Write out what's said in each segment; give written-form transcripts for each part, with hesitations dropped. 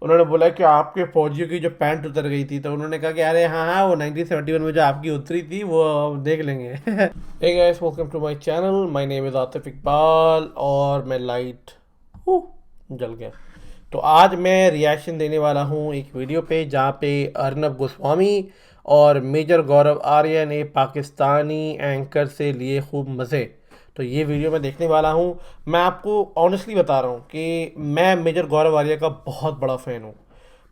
उन्होंने बोला कि आपके फौजियों की जो पैंट उतर गई थी, तो उन्होंने कहा कि अरे हाँ हाँ, वो 1971 में जो आपकी उतरी थी वो अब देख लेंगे। Hey guys, welcome to my channel. My name is Atif Iqbal और मैं लाइट जल गया। तो आज मैं रिएक्शन देने वाला हूँ एक वीडियो पे जहाँ पे अर्नब गोस्वामी और मेजर गौरव आर्य ने पाकिस्तानी एंकर से लिए खूब मज़े। तो ये वीडियो मैं देखने वाला हूँ। मैं आपको ऑनेस्टली बता रहा हूँ कि मैं मेजर गौरव आर्य का बहुत बड़ा फ़ैन हूँ।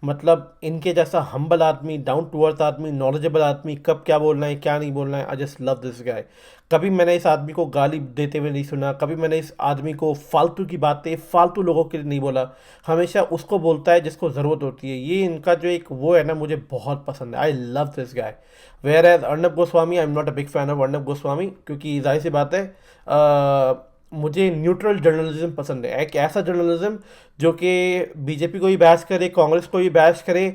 मतलब इनके जैसा हम्बल आदमी, डाउन टू अर्थ आदमी, नॉलेजेबल आदमी, कब क्या बोलना है क्या नहीं बोलना है, आई जस्ट लव दिस गाय। कभी मैंने इस आदमी को गाली देते हुए नहीं सुना, कभी मैंने इस आदमी को फालतू की बातें फालतू लोगों के लिए नहीं बोला। हमेशा उसको बोलता है जिसको ज़रूरत होती है। ये इनका जो एक वो है ना, मुझे बहुत पसंद है। I love this guy. Where as Arnab Goswami, I am not a big fan of Arnab Goswami, क्योंकि जाहिर सी बात है, मुझे न्यूट्रल जर्नलिज्म पसंद है। एक ऐसा जर्नलिज्म जो कि बीजेपी को भी बैश करे, कांग्रेस को भी बैश करे।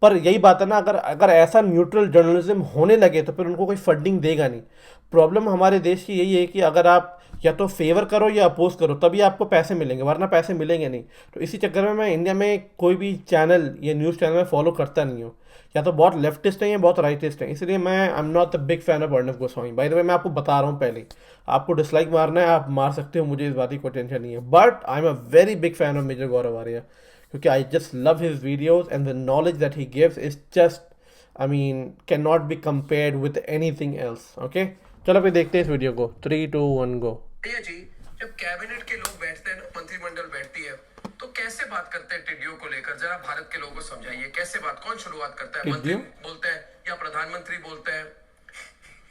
पर यही बात है ना, अगर अगर ऐसा न्यूट्रल जर्नलिज्म होने लगे तो फिर उनको कोई फंडिंग देगा नहीं। प्रॉब्लम हमारे देश की यही है कि अगर आप या तो फेवर करो या अपोज करो तभी आपको पैसे मिलेंगे, वरना पैसे मिलेंगे नहीं। तो इसी चक्कर में मैं इंडिया में कोई भी चैनल या न्यूज़ चैनल में फॉलो करता नहीं हूँ। या तो बहुत लेफ्टिस्ट हैं या बहुत राइटिस्ट हैं, इसलिए मैं आई am not the big fan of Arnab Goswami. By the way, मैं आपको बता रहा हूँ पहले ही। आपको डिसलाइक मारना है आप मार सकते हो, मुझे इस बात की कोई टेंशन नहीं है। But I am a very big fan of Major Gaurav Arya, क्योंकि I just love his videos and the knowledge that he gives is just, I mean, can not be compared with anything else. Okay, चलो फिर देखते हैं इस video को। 3 2 1 गो। भैया जी, जब cabinet के लोग बैठते हैं ना, मंत्रिमंडल बैठती है, तो कैसे बात करते हैं टिड्डियों को लेकर? जरा भारत के लोगों को समझाइए, कैसे बात, कौन शुरुआत करता है? मंत्री टिड्डियों? बोलते हैं या प्रधानमंत्री बोलते हैं?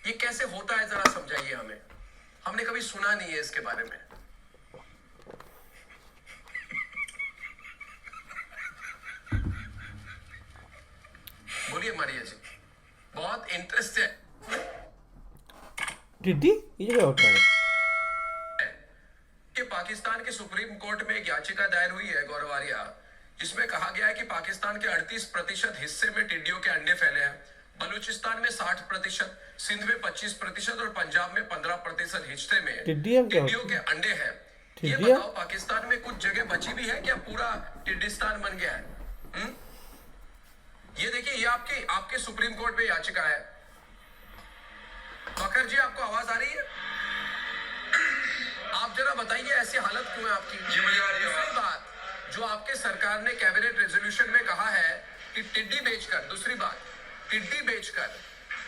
ये कैसे होता है, जरा समझाइए हमें। हमने कभी सुना नहीं है इसके बारे में। बोलिए मारिया जी, बहुत इंटरेस्ट है टिड्डी ये क्या होता है? कि पाकिस्तान के सुप्रीम कोर्ट में एक याचिका दायर हुई है गौरव आर्या, जिसमें कहा गया है कि पाकिस्तान के 38% हिस्से में टिड्डियों के अंडे फैले हैं। बलूचिस्तान में 60%, सिंध में 25% और पंजाब में 15% हिस्से में टिड्डियाँ क्या टिड्डियों होती के है? अंडे हैं। ये टिड्डियाँ? बताओ, पाकिस्तान में कुछ जगह बची भी है क्या? पूरा टिड्डिस्तान बन गया है? हुँ? ये देखिए, ये आपके आपके सुप्रीम कोर्ट में याचिका है। फखर जी, आपको आवाज आ रही है? आप जरा बताइए, ऐसी हालत क्यों है आपकी? जी, मुझे आ रही है। दूसरी बात, जो आपके सरकार ने कैबिनेट रेजोल्यूशन में कहा है कि टिड्डी बेचकर, दूसरी बात, टिड्डी बेचकर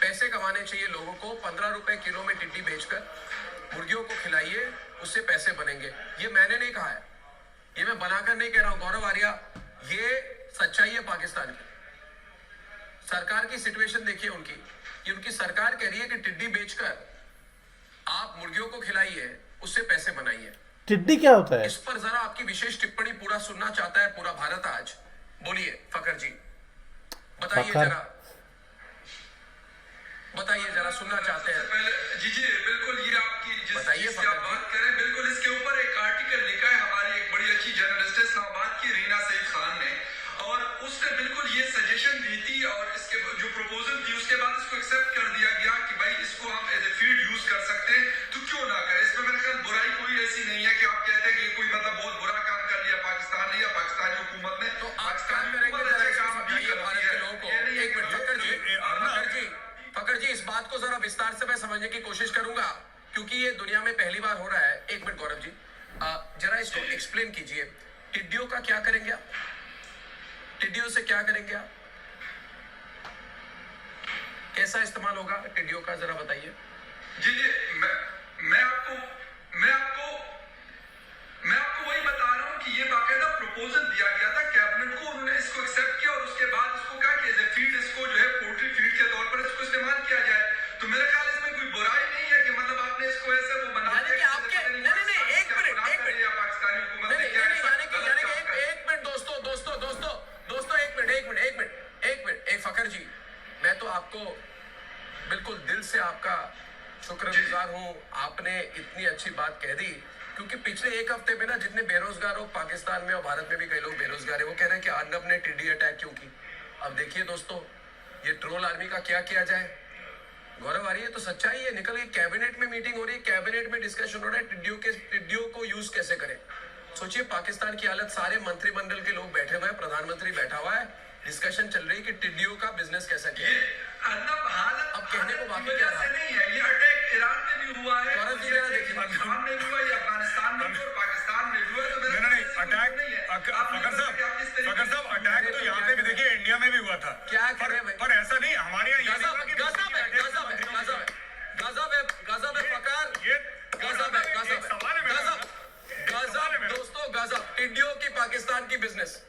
पैसे कमाने चाहिए लोगों को। 15 रुपए किलो में टिड्डी बेचकर मुर्गियों को खिलाइए, उससे पैसे बनेंगे। ये मैंने नहीं कहा है, ये मैं बनाकर नहीं कह रहा हूं। गौरव आर्या, ये सच्चाई है पाकिस्तान की। सरकार की सिचुएशन देखिए उनकी। ये उनकी सरकार कह रही है कि टिड्डी बेचकर आप मुर्गियों को खिलाइए, उससे पैसे बनाइए। टिड्डी क्या होता है? इस पर जरा आपकी विशेष टिप्पणी पूरा सुनना चाहता है पूरा भारत आज। बोलिए फखर जी, बताइए फखर? जरा, बताइए जरा, सुनना चाहते हैं। पहले जी जी बिल्कुल, ये आपकी बताइए जिसकी फखर आप बात कर रहे हैं, बिल्कुल इसके ऊपर एक आर्टिकल लिखा है हमारी एक बड़ी अच्छी जर्नलिस्ट है इस्लामाबाद की, रीना सईद खान ने, और उसने बिल्कुल ये सजेशन दी थी और इसके जो प्रपोजल थी उसके बाद इसको एक्सेप्ट कर दिया गया कि भाई इसको हम एज ए फीड यूज कर सकते हैं, तो क्यों ना करें। इसमें मेरे ख्याल बुराई कोई ऐसी नहीं है कि आप कहते हैं कि कोई मतलब बहुत बुरा काम कर लिया पाकिस्तान ने या पाकिस्तानी हुकूमत ने। तो आप क्या पाकिस्तानी करेंगे हुकूमत जरा अच्छे इसको काम भी समझाइए करती भारत है। के लोगों को। ये नहीं है एक मिनट कि फखर जी, फखर जी, फखर जी, इस बात को जरा विस्तार से मैं समझने की कोशिश करूंगा, क्योंकि ये दुनिया में पहली बार हो रहा है। एक मिनट गौरव जी, जरा इसको एक्सप्लेन कीजिए। टिड्डियों का क्या करेंगे आप? टिड्डियों से क्या करेंगे आप? कैसा इस्तेमाल होगा टिड्डियों का, जरा बताइए। जी जी, मैं आपको मैं आपको मैं आपको वही बता रहा हूँ कि ये बाकायदा प्रपोजल दिया गया था कैबिनेट को, उन्होंने इसको एक्सेप्ट किया और उसके बाद इसको कहा कि एज ए फीड, इसको जो है पोल्ट्री फीड के तौर पर इसको इस्तेमाल किया जाए। तो मेरे ख्याल इसमें कोई बुराई नहीं है कि मतलब आपने इसको ऐसे वो बना यानी कि आपके, नहीं, एक मिनट, पाकिस्तानी हुकूमत नहीं ने नहीं क्या नहीं, ऐसा यानी कि गलत काम कर एक मिनट दोस्तों दोस्तों दोस्तों दोस्तों, एक मिनट एक मिनट एक मिनट एक मिनट, एक फखर जी, मैं तो आपको बिल्कुल दिल से आपका शुक्रगुजार हूं, आपने इतनी अच्छी बात कह दी। क्योंकि पिछले एक हफ्ते में ना, जितने बेरोजगार लोग पाकिस्तान में और भारत में भी कई लोग बेरोजगार है, वो कह रहे हैं कि अर्नब ने टिड्डी अटैक क्यों की। अब देखिए दोस्तों, ये ट्रोल आर्मी का क्या किया जाए। गौरव आ रही है तो सच्चाई है, निकल के कैबिनेट में मीटिंग हो रही है, कैबिनेट में डिस्कशन हो रहा है टिड्डियों को यूज कैसे करें। सोचिए पाकिस्तान की हालत, सारे मंत्रिमंडल के लोग बैठे हुए हैं, प्रधानमंत्री बैठा हुआ है, डिस्कशन चल रही है कि टिड्डियों का बिजनेस कैसा किया है। हालत अब कहने को बाकी की क्या वजह से रहा? नहीं है, ये अटैक ईरान में भी हुआ है, भारत की जगह देखिए। पाकिस्तान में भी हुआ, ये अफगानिस्तान में भी और पाकिस्तान में भी हुआ। तो मेरा नहीं अटैक फकर साहब अटैक तो यहाँ पे भी देखिए इंडिया में भी हुआ था। क्या करें भाई? पर ऐसा नहीं, हमारे यहाँ ये नहीं हुआ कि गजब है, गजब है, गजब है, गजब है, गजब है फकर, ये गजब है, गजब है, सवाल है मेरा। गजब दोस्तों, गजब टिड्डियों की पाकिस्तान की बिजनेस।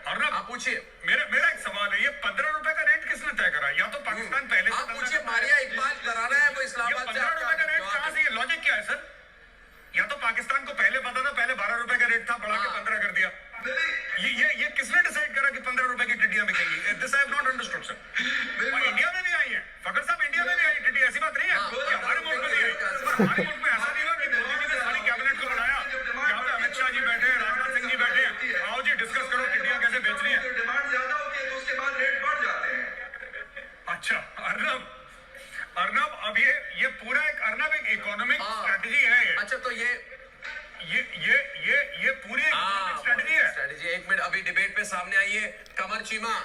और ना आप पूछिए, मेरा एक सवाल है, ये 15 रुपए का रेट किसने तय करा? या तो पाकिस्तान पहले आप पूछिए मारिया इकबाल कराना है वो इस्लामाबाद से 15 रुपए का रेट कहाँ से? ये लॉजिक क्या है सर? या तो पाकिस्तान को पहले पता था, पहले 12 रुपए का रेट था, बढ़ा के 15 कर दिया। ये किसने डिसाइड करा कि 15 रुपए की टिड्डियां बिकेंगी? This I have not understood sir. और इंडिया में भी आई है फकर साहब, इंडिया में भी आई टिड्डी, ऐसी बात नहीं है। ये हमारे मुल्क में भी आई, पर हमारे मुल्क में ऐसा नहीं हुआ कि मोदी जी ने सारी कैबिनेट को बुलाया, यहाँ पे अमित शाह जी बैठे, राजनाथ सिंह जी बैठे, आओ जी डिस्कस करो टिड्डियां कैसे बेचनी है। डिमांड ज्यादा होती है तो उसके बाद रेट बढ़ जाते हैं। अच्छा अर्नब, अब ये पूरा एक इकोनॉमिक स्ट्रेटजी है ये। अच्छा तो ये पूरी इकोनॉमिक स्ट्रेटजी है। स्ट्रेटजी। एक मिनट, अभी डिबेट पे सामने आई है कमर चीमा।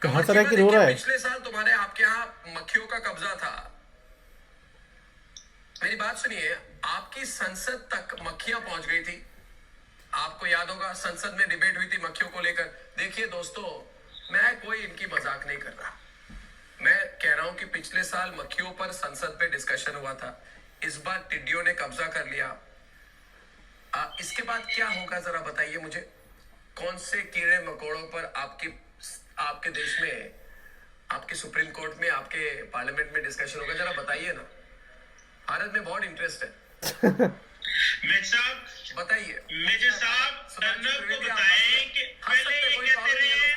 कहाँ कमर से चीमा, रैकेट हो रहा है? पिछले साल तुम्हारे आपके यहाँ मक्खियों का कब्जा था। मेरी बात सुनिए, आपकी संसद तक मक्खियां पहुंच गई थी। आपको याद होगा संसद में डिबेट हुई थी मक्खियों को लेकर। देखिए दोस्तों, मैं कोई इनकी मजाक नहीं कर रहा, मैं कह रहा हूं कि पिछले साल मक्खियों पर संसद पे डिस्कशन हुआ था, इस बार टिड्डियों ने कब्जा कर लिया। इसके बाद क्या होगा जरा बताइए मुझे। कौन से कीड़े मकोड़ों पर आपके देश में, आपके सुप्रीम कोर्ट में, आपके पार्लियामेंट में डिस्कशन होगा, जरा बताइए ना। भारत में बहुत इंटरेस्ट है। बताइए मेजर साहब अर्नब को बताएं कि पहले ये कहते रहे,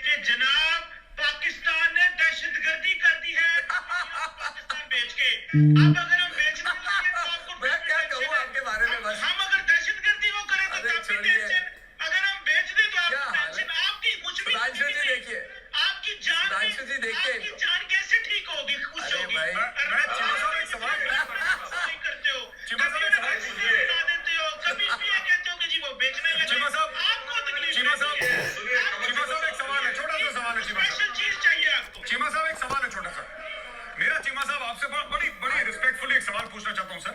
कि जनाब पाकिस्तान ने दहशतगर्दी कर दी है पाकिस्तान बेच के। अब अगर हम बेचने लगे तो आपको मैं क्या कहूँ आपके बारे में बस। हम अगर दहशतगर्दी वो करें तो अरे काफी छोड़िए। टेंशन, अगर हम बेच दें तो क्या आपको हाल है? टेंशन। आपकी कुछ भी सुधांशु जी नहीं। देखिए, आपकी जान सुधांशु जी देखिए आपकी इनको। जान कैसे ठीक होगी, खुश अरे होगी? भाई, मैं चीमा साहब एक सवाल नहीं करते हो, चीमा साहब एक सवाल कभी बता देते हो, कभी ये कहते हो कि जी वो बेचने लगे। चीमा साहब, आपको तकलीफ चीमा साहब, रहती है। चीमा साहब एक सवाल है, छोटा सा सवाल है चीमा साहब। स्पेशल चीज चाहिए आपको। चीमा साहब एक सवाल है छोटा सा। मेरा चीमा साहब आपसे बड़ी रिस्पेक्टफुली एक सवाल पूछना चाहता हूँ सर।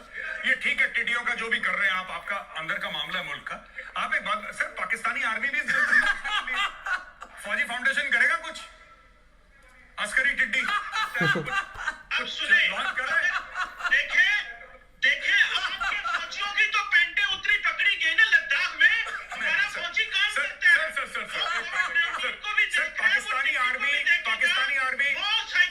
ये ठीक है टिड्डियों का जो भी कर रहे हैं आप, आपका अंदर का मामला है मुल्क का। आप एक बात सर, पाकिस्तानी आर्मी भी फौजी फाउंडेशन करेगा कुछ? अस्करी टिड्डी अब सुने, लॉन्च कर रहे हैं? देखे आपके फौजियों की तो पेंटे उतरी पकड़ी गई ना लद्दाख में। हमारा फौजी काम सर करता है। सर पाकिस्तानी आर्मी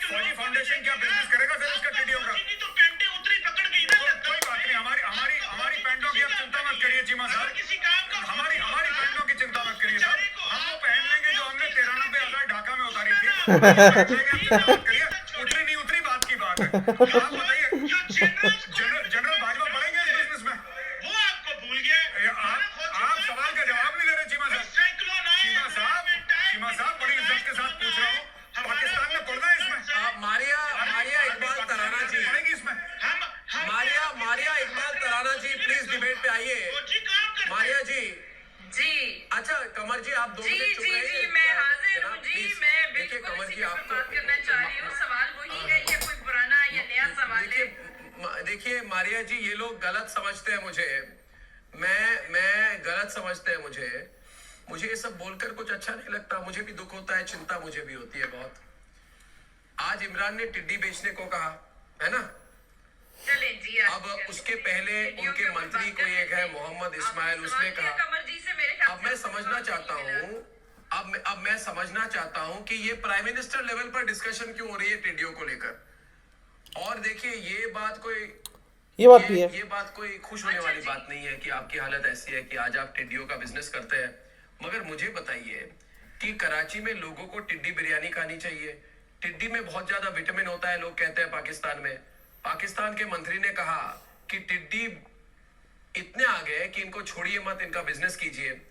फौजी फाउंडेशन क्या बिजनेस करेगा सर इसका टिड्डियों का? तो पेंटे उतरी पकड़ गई ना कोई बात नहीं, हमारी पैंटों की आप चिंता मत करिए चीमा साहब। किसी काम का हमारी पैंटों की चिंता मत करिए साहब। हम वो पहन लेंगे जो हमने 93,000 ढाका में उतारी थी। उतरी नहीं उतरी बात की बात है। आप बताइए जनरल बाजवा पड़ेंगे इस बिजनेस में? वो आपको भूल गए। आप सवाल का जवाब नहीं दे रहे चीमा साहब। चीमा साहब बड़ी इज्जत के साथ पूछ रहा हूँ, पाकिस्तान में पड़ना है इसमें? मारिया इकबाल तराना जी, पड़ेगी इसमें? मारिया इकबाल तराना जी प्लीज डिबेट पे आइए। मारिया जी, अच्छा कमर जी आप 2 मिनट चुप रहिए। जी मैं हाजिर हूँ जी। प्लीज। मैं देखिए बिल्कुल कमर इसी जी पे आपको बात करना चाह रही हूँ। सवाल वही है, ये कोई पुराना या नया सवाल है? देखिए मारिया जी, ये लोग गलत समझते हैं मुझे, मैं गलत समझते हैं मुझे ये सब बोलकर कुछ अच्छा नहीं लगता। मुझे भी दुख होता है, चिंता मुझे भी होती है बहुत। आज इमरान ने टिड्डी बेचने को कहा है ना, चले जी। अब उसके पहले उनके मंत्री कोई एक है मोहम्मद इस्माइल, उसने कहा। कमर जी से मेरे ख्याल अब मैं समझना चाहता हूँ, अब मैं समझना चाहता हूँ कि ये प्राइम मिनिस्टर लेवल पर डिस्कशन क्यों हो रही है टिड्डियों को लेकर। और देखिए ये बात कोई खुश होने वाली बात नहीं है कि आपकी हालत ऐसी है कि आज आप टिड्डियों का बिजनेस करते हैं। मगर मुझे बताइए कि कराची में लोगों को टिड्डी बिरयानी खानी चाहिए। टिड्डी में बहुत ज्यादा विटामिन होता है, लोग कहते हैं पाकिस्तान में। पाकिस्तान के मंत्री ने कहा कि टिड्डी इतने आ गए कि इनको छोड़िए मत, इनका बिजनेस कीजिए।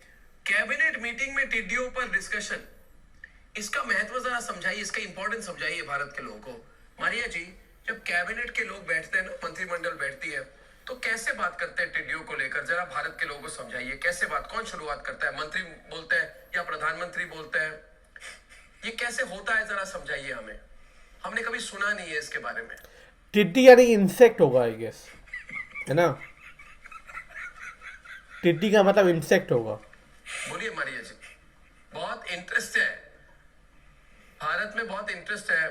कैबिनेट मीटिंग में टिड्डियों पर डिस्कशन, इसका महत्व जरा समझाइए, इसका इंपॉर्टेंस समझाइए भारत के लोगों को। मारिया जी, जब कैबिनेट के लोग बैठते हैं ना, मंत्रिमंडल बैठती है, तो कैसे बात करते हैं टिड्डियों को लेकर? जरा भारत के लोगों को समझाइए, कैसे बात, कौन शुरुआत करता है? मंत्री बोलते हैं या प्रधानमंत्री बोलते हैं? ये कैसे होता है, जरा समझाइए हमें, हमने कभी सुना नहीं है इसके बारे में। टिड्डी यानी इंसेक्ट होगा आई गेस, है ना? टिड्डी का मतलब इंसेक्ट होगा। बोलिए मारिया जी, बहुत इंटरेस्ट है भारत में, बहुत इंटरेस्ट है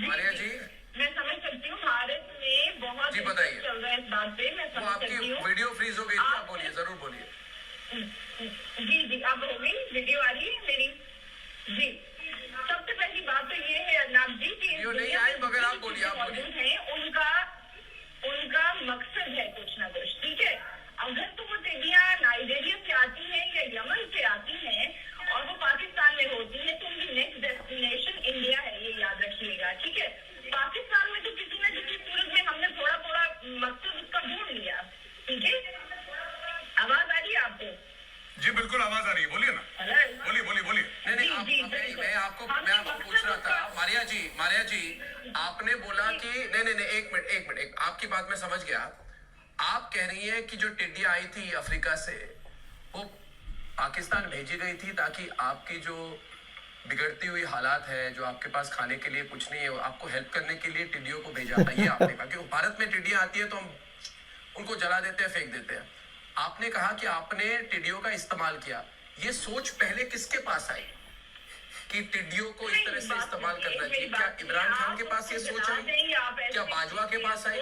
मारिया जी। मैं समझ सकती हूँ, भारत में बहुत जी बताइए, चल रहा है इस बात पे, मैं वो समझ आपकी सकती हूँ। वीडियो फ्रीज हो गई थी, आप बोलिए, जरूर बोलिए। जी अब हो गई, वीडियो आ रही है मेरी। जी सबसे पहली बात तो ये है अर्नब जी कि वीडियो नहीं आई मगर आप बोलिए, आप बोलिए। है उनका मकसद है कुछ ना कुछ, ठीक है। अगर तो वो टिड्डियां नाइजीरिया से आती हैं या यमन से आती हैं और वो पाकिस्तान में होती है तो उनकी नेक्स्ट डेस्टिनेशन इंडिया है, ये याद रखिएगा, ठीक है। पाकिस्तान में तो किसी न किसी सूरत में हमने थोड़ा थोड़ा मकसद उसका ढूंढ लिया, ठीक है। आवाज आ रही है आपको? जी बिल्कुल आवाज आ रही है, बोलिए ना, हेलो बोलिए बोलिए बोलिए। नहीं, मैं आपको पूछ रहा था मारिया जी, आपने बोला कि नहीं, एक मिनट, आपकी बात मैं समझ गया। आप कह रही हैं कि जो टिड्डियां आई थी अफ्रीका से वो पाकिस्तान भेजी गई थी ताकि आपकी जो बिगड़ती हुई हालात है, जो आपके पास खाने के लिए कुछ नहीं है, आपको हेल्प करने के लिए टिड्डियों को भेजा था, ये आपने कहा। क्योंकि भारत में टिड्डियां आती है तो हम उनको जला देते हैं, फेंक देते हैं। आपने कहा कि आपने टिड्डियों का इस्तेमाल किया। ये सोच पहले किसके पास आई कि टिड्डियों को इस तरह से इस्तेमाल करना चाहिए? क्या इमरान खान के पास ये सोच आई? क्या बाजवा के पास आई?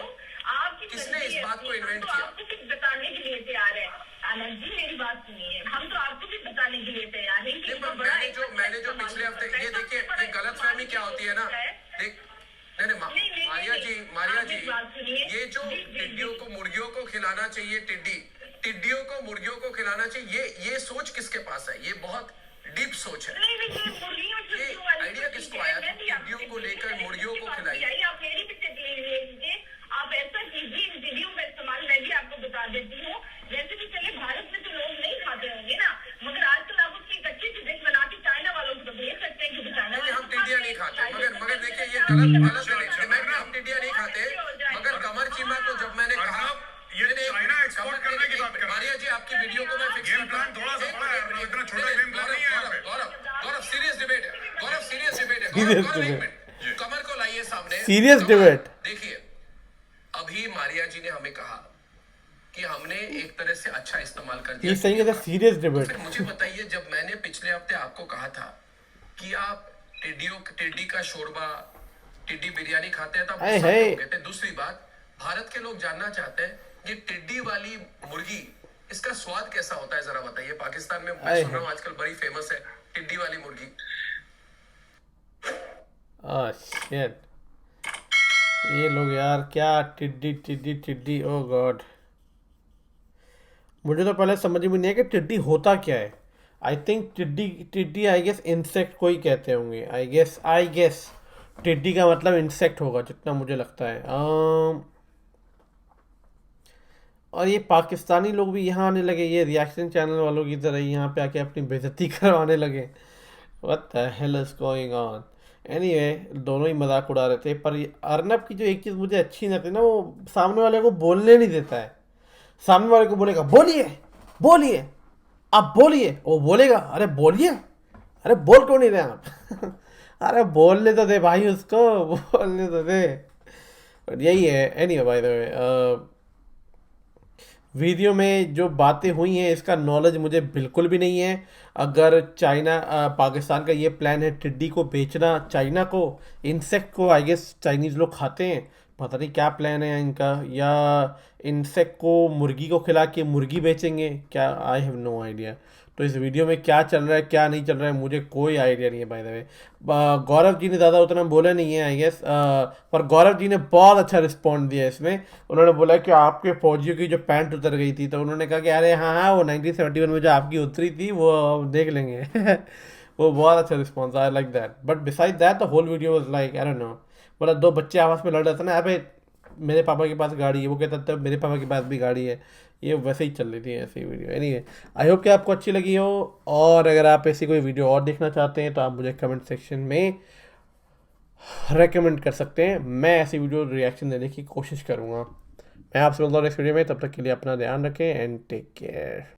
किसने इस बात को इन्वेंट किया? आपको कुछ बताने के लिए तैयार है आनंद जी, मेरी बात सुनिए, हम तो आपको भी बताने के लिए तैयार है कि मैंने जो पिछले हफ्ते, ये देखिए, ये गलतफहमी क्या होती है ना, नहीं मारिया जी, ये जो टिड्डियों को मुर्गियों को खिलाना चाहिए, टिड्डियों को मुर्गियों को खिलाना चाहिए, ये सोच किसके पास है? ये बहुत डीप सोच है। ये आइडिया किसको आया कि टिड्डियों को लेकर मुर्गियों को खिलाइए? आप मेरी भी टिड्डी ले लीजिए, आप ऐसा कीजिए, इन टिड्डियों का इस्तेमाल मैं भी आपको बता देती हूँ। वैसे भी चले भारत में तो लोग नहीं खाते होंगे ना, मगर आजकल आप उसकी एक अच्छी सी डिश बना के चाइना वालों को तो भेज सकते हैं, क्योंकि चाइना वाले हम टिड्डियां नहीं खाते, मगर देखिए ये गलत है। हम टिड्डियां नहीं खाते, मगर कमर चीमा को जब मैंने कहा, ये चाइना एक्सपोर्ट करने की बात कर रहे हैं। मारिया जी, आपकी वीडियो को मैं गेम प्लान थोड़ा सा बड़ा है, इतना छोटा गेम प्लान नहीं है यहाँ पे। गौरव सीरियस डिबेट है, गौरव एक मिनट, कमर को लाइए सामने, सीरियस डिबेट। देखिए, अभी मारिया जी ने हमें कहा कि हमने एक तरह से अच्छा इस्तेमाल कर दिया। ये सही है, सीरियस डिबेट। फिर मुझे बताइए, जब मैंने पिछले हफ्ते आपको कहा था कि आप टिड्डी का शोरबा, टिड्डी बिरयानी खाते हैं, तब कहते हैं। दूसरी बात, भारत के लोग जानना चाहते हैं ये टिड्डी वाली मुर्गी, इसका स्वाद कैसा होता है, जरा बताइए। पाकिस्तान में मैं सुन रहा हूँ आजकल बड़ी फेमस है टिड्डी वाली मुर्गी। शिट, ये लोग यार क्या टिड्डी, ओ गॉड। मुझे तो पहले समझ में नहीं है कि टिड्डी होता क्या है। आई थिंक टिड्डी आई गेस इंसेक्ट को ही कहते होंगे। आई गेस टिड्डी का मतलब इंसेक्ट होगा, जितना मुझे लगता है। और ये पाकिस्तानी लोग भी यहाँ आने लगे, ये रिएक्शन चैनल वालों की तरह यहाँ पे आके अपनी बेइज्जती करवाने लगे। What the hell is going on? Anyway, दोनों ही मजाक उड़ा रहे थे। पर अर्नब की जो एक चीज़ मुझे अच्छी नहीं लगती ना, वो सामने वाले को बोलने नहीं देता है। सामने वाले को बोलेगा बोलिए आप बोलिए, वो बोलेगा अरे बोलिए, अरे बोल क्यों नहीं रहे आप? अरे बोलने तो दे भाई, उसको बोलने तो दे। यही है। Anyway by the way, video में जो बातें हुई हैं इसका नॉलेज मुझे बिल्कुल भी नहीं है। अगर पाकिस्तान का ये प्लान है टिड्डी को बेचना चाइना को, इंसेक्ट को आई गेस चाइनीज़ लोग खाते हैं, पता नहीं क्या प्लान है इनका। या इंसेक्ट को मुर्गी को खिला के मुर्गी बेचेंगे क्या, आई हैव नो आइडिया। तो इस वीडियो में क्या चल रहा है क्या नहीं चल रहा है मुझे कोई आइडिया नहीं है। By the way, Gaurav ji ने ज़्यादा उतना बोला नहीं है आई गेस, पर गौरव जी ने बहुत अच्छा रिस्पॉन्ड दिया इसमें। उन्होंने बोला कि आपके फौजियों की जो पैंट उतर गई थी, तो उन्होंने कहा कि अरे हाँ वो 1971 में जो आपकी उतरी थी वो देख लेंगे। वो बहुत अच्छा response, I like that. But beside that the whole video was like I don't know, बोला दो बच्चे आपस में लड़ रहे थे ना, अबे मेरे पापा के पास गाड़ी है, वो कहता था मेरे पापा के पास भी गाड़ी है। ये वैसे ही चल रही थी ऐसी वीडियो। एनीवे, आई होप कि आपको अच्छी लगी हो, और अगर आप ऐसी कोई वीडियो और देखना चाहते हैं तो आप मुझे कमेंट सेक्शन में रेकमेंड कर सकते हैं। मैं ऐसी वीडियो रिएक्शन देने की कोशिश करूँगा। मैं आपसे मिलता हूँ नेक्स्ट वीडियो में, तब तक के लिए अपना ध्यान रखें एंड टेक केयर।